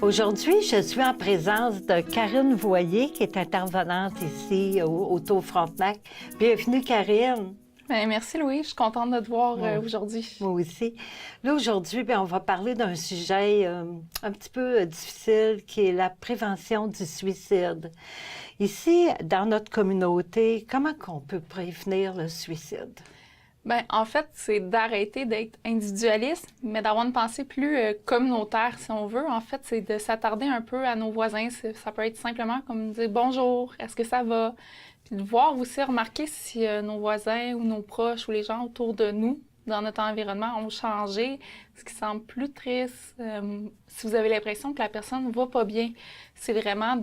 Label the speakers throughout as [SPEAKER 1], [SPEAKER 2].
[SPEAKER 1] Aujourd'hui, je suis en présence de Karine Voyer, qui est intervenante ici au Taux Frontenac. Bienvenue, Karine.
[SPEAKER 2] Bien, merci, Louis. Je suis contente de te voir aujourd'hui.
[SPEAKER 1] Moi aussi. Là, aujourd'hui, on va parler d'un sujet un petit peu difficile, qui est la prévention du suicide. Ici, dans notre communauté, comment qu'on peut prévenir le suicide?
[SPEAKER 2] Bien, en fait, c'est d'arrêter d'être individualiste, mais d'avoir une pensée plus communautaire, si on veut. En fait, c'est de s'attarder un peu à nos voisins. Ça peut être simplement comme dire bonjour, est-ce que ça va? Puis de voir aussi, remarquer si nos voisins ou nos proches ou les gens autour de nous, dans notre environnement, ont changé, ce qui semble plus triste. Si vous avez l'impression que la personne ne va pas bien, c'est vraiment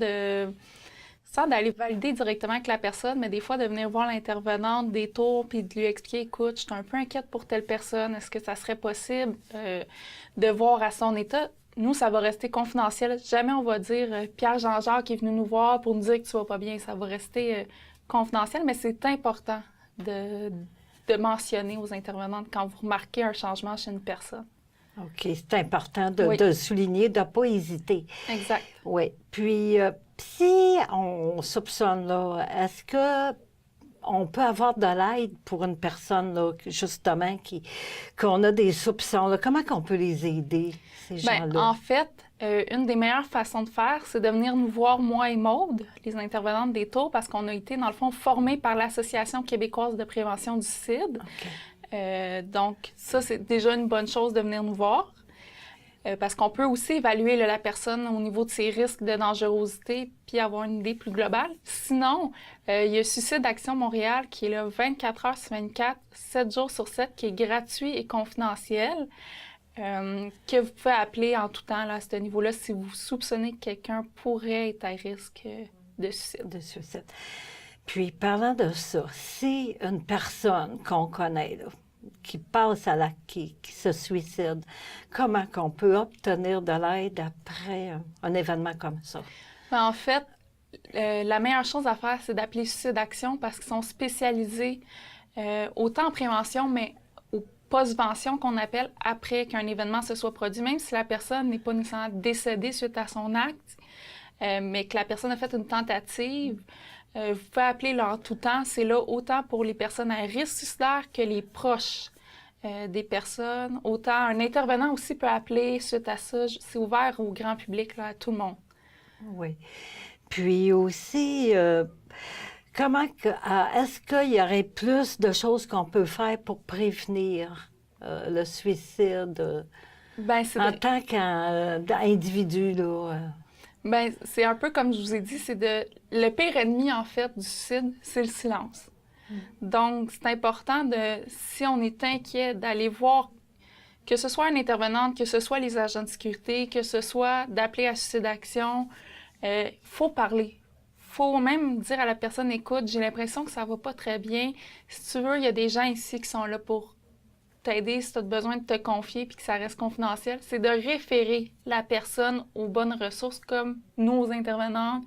[SPEAKER 2] sans d'aller valider directement avec la personne, mais des fois de venir voir l'intervenante des tours puis de lui expliquer, écoute, je suis un peu inquiète pour telle personne, est-ce que ça serait possible de voir à son état? Nous, ça va rester confidentiel. Jamais on va dire Pierre Jean-Jacques qui est venu nous voir pour nous dire que tu vas pas bien. Ça va rester confidentiel, mais c'est important de mentionner aux intervenantes quand vous remarquez un changement chez une personne.
[SPEAKER 1] OK, c'est important de souligner, de ne pas hésiter.
[SPEAKER 2] Exact.
[SPEAKER 1] Oui. Puis, si on soupçonne, là, est-ce qu'on peut avoir de l'aide pour une personne, là, justement, qu'on a des soupçons? Là? Comment qu'on peut les aider, ces gens-là?
[SPEAKER 2] En fait, une des meilleures façons de faire, c'est de venir nous voir, moi et Maude, les intervenantes des tours, parce qu'on a été, dans le fond, formés par l'Association québécoise de prévention du suicide.
[SPEAKER 1] OK.
[SPEAKER 2] Donc, ça, c'est déjà une bonne chose de venir nous voir. Parce qu'on peut aussi évaluer la personne au niveau de ses risques de dangerosité puis avoir une idée plus globale. Sinon, il y a Suicide Action Montréal qui est là 24 heures sur 24, 7 jours sur 7, qui est gratuit et confidentiel, que vous pouvez appeler en tout temps là, à ce niveau-là si vous soupçonnez que quelqu'un pourrait être à risque de suicide.
[SPEAKER 1] Puis, parlant de ça, si une personne qu'on connaît, là, qui passe à l'acte, qui se suicide, comment qu'on peut obtenir de l'aide après un événement comme ça?
[SPEAKER 2] En fait, la meilleure chose à faire, c'est d'appeler Suicide Action parce qu'ils sont spécialisés autant en prévention, mais aux postventions qu'on appelle après qu'un événement se soit produit, même si la personne n'est pas nécessairement décédée suite à son acte, mais que la personne a fait une tentative. Vous pouvez appeler là en tout temps. C'est là autant pour les personnes à risque suicidaire que les proches des personnes. Autant un intervenant aussi peut appeler suite à ça. C'est ouvert au grand public, là, à tout le monde.
[SPEAKER 1] Oui. Puis aussi, est-ce qu'il y aurait plus de choses qu'on peut faire pour prévenir le suicide en tant qu'individu, là?
[SPEAKER 2] Bien, c'est un peu comme je vous ai dit, le pire ennemi, en fait, du suicide, c'est le silence. Donc, c'est important si on est inquiet, d'aller voir, que ce soit une intervenante, que ce soit les agents de sécurité, que ce soit d'appeler à Suicide Action. Faut parler. Faut même dire à la personne, écoute, j'ai l'impression que ça va pas très bien. Si tu veux, il y a des gens ici qui sont là pour t'aider si tu as besoin de te confier puis que ça reste confidentiel. C'est de référer la personne aux bonnes ressources comme nos intervenantes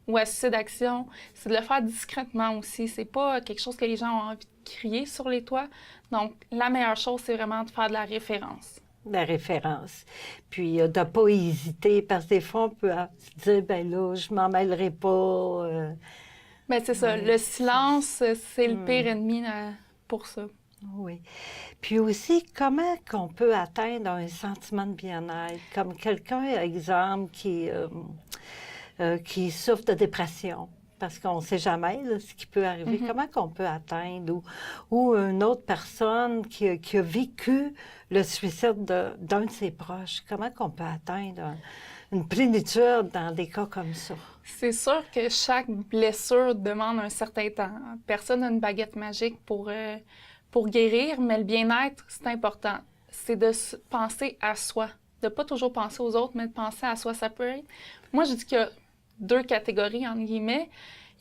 [SPEAKER 2] ou à Suicide Action. C'est de le faire discrètement aussi. C'est pas quelque chose que les gens ont envie de crier sur les toits. Donc, la meilleure chose, c'est vraiment de faire de la référence.
[SPEAKER 1] La référence. Puis, de ne pas hésiter, parce que des fois, on peut se dire, ben là, je m'en mêlerai pas.
[SPEAKER 2] Bien, c'est ça. Le silence, c'est le pire ennemi pour ça.
[SPEAKER 1] Oui. Puis aussi, comment qu'on peut atteindre un sentiment de bien-être? Comme quelqu'un, exemple, qui souffre de dépression, parce qu'on ne sait jamais là, ce qui peut arriver. Comment qu'on peut atteindre? Ou une autre personne qui a vécu le suicide d'un de ses proches, comment qu'on peut atteindre une plénitude dans des cas comme ça?
[SPEAKER 2] C'est sûr que chaque blessure demande un certain temps. Personne n'a une baguette magique pour guérir, mais le bien-être, c'est important. C'est de penser à soi. De pas toujours penser aux autres, mais de penser à soi. Ça peut être... Moi, je dis qu'il y a 2 catégories, entre guillemets.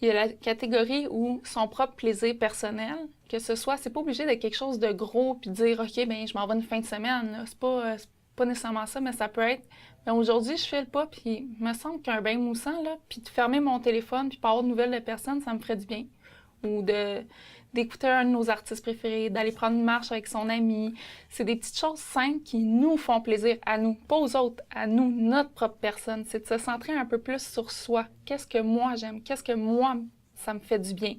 [SPEAKER 2] Il y a la catégorie où son propre plaisir personnel, que ce soit, c'est pas obligé d'être quelque chose de gros, puis de dire, OK, bien, je m'en vais une fin de semaine. Là. C'est pas nécessairement ça, mais ça peut être, bien, aujourd'hui, je file pas, puis il me semble qu'un bain moussant, là, puis de fermer mon téléphone, puis pas avoir de nouvelles de personne, ça me ferait du bien. Ou d'écouter un de nos artistes préférés, d'aller prendre une marche avec son ami. C'est des petites choses simples qui nous font plaisir à nous, pas aux autres, à nous, notre propre personne. C'est de se centrer un peu plus sur soi. Qu'est-ce que moi j'aime? Qu'est-ce que moi, ça me fait du bien?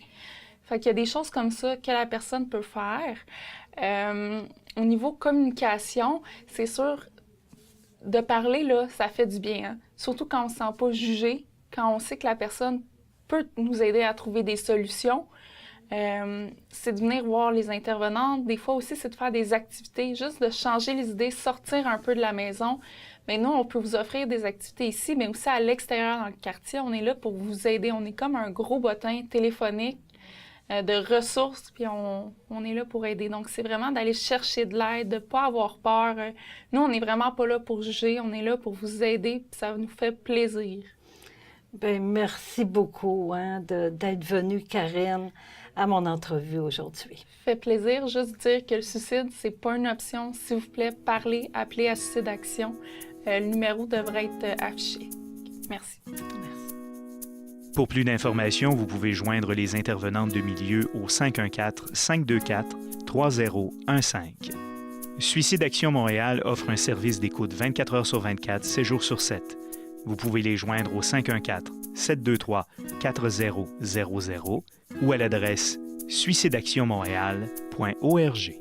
[SPEAKER 2] Fait qu'il y a des choses comme ça que la personne peut faire. Au niveau communication, c'est sûr, de parler, là, ça fait du bien. Hein? Surtout quand on ne se sent pas jugé, quand on sait que la personne peut nous aider à trouver des solutions. C'est de venir voir les intervenantes. Des fois aussi, c'est de faire des activités, juste de changer les idées, sortir un peu de la maison. Mais nous, on peut vous offrir des activités ici, mais aussi à l'extérieur dans le quartier. On est là pour vous aider. On est comme un gros bottin téléphonique de ressources, puis on est là pour aider. Donc, c'est vraiment d'aller chercher de l'aide, de ne pas avoir peur. Nous, on n'est vraiment pas là pour juger, on est là pour vous aider, puis ça nous fait plaisir.
[SPEAKER 1] Bien, merci beaucoup d'être venue, Karine, à mon entrevue aujourd'hui.
[SPEAKER 2] Ça fait plaisir. Juste dire que le suicide, c'est pas une option. S'il vous plaît, parlez, appelez à Suicide Action. Le numéro devrait être affiché. Merci.
[SPEAKER 1] Merci.
[SPEAKER 3] Pour plus d'informations, vous pouvez joindre les intervenantes de milieu au 514-524-3015. Suicide Action Montréal offre un service d'écoute 24 heures sur 24, 7 jours sur 7. Vous pouvez les joindre au 514-723-4000 ou à l'adresse suicideactionmontréal.org.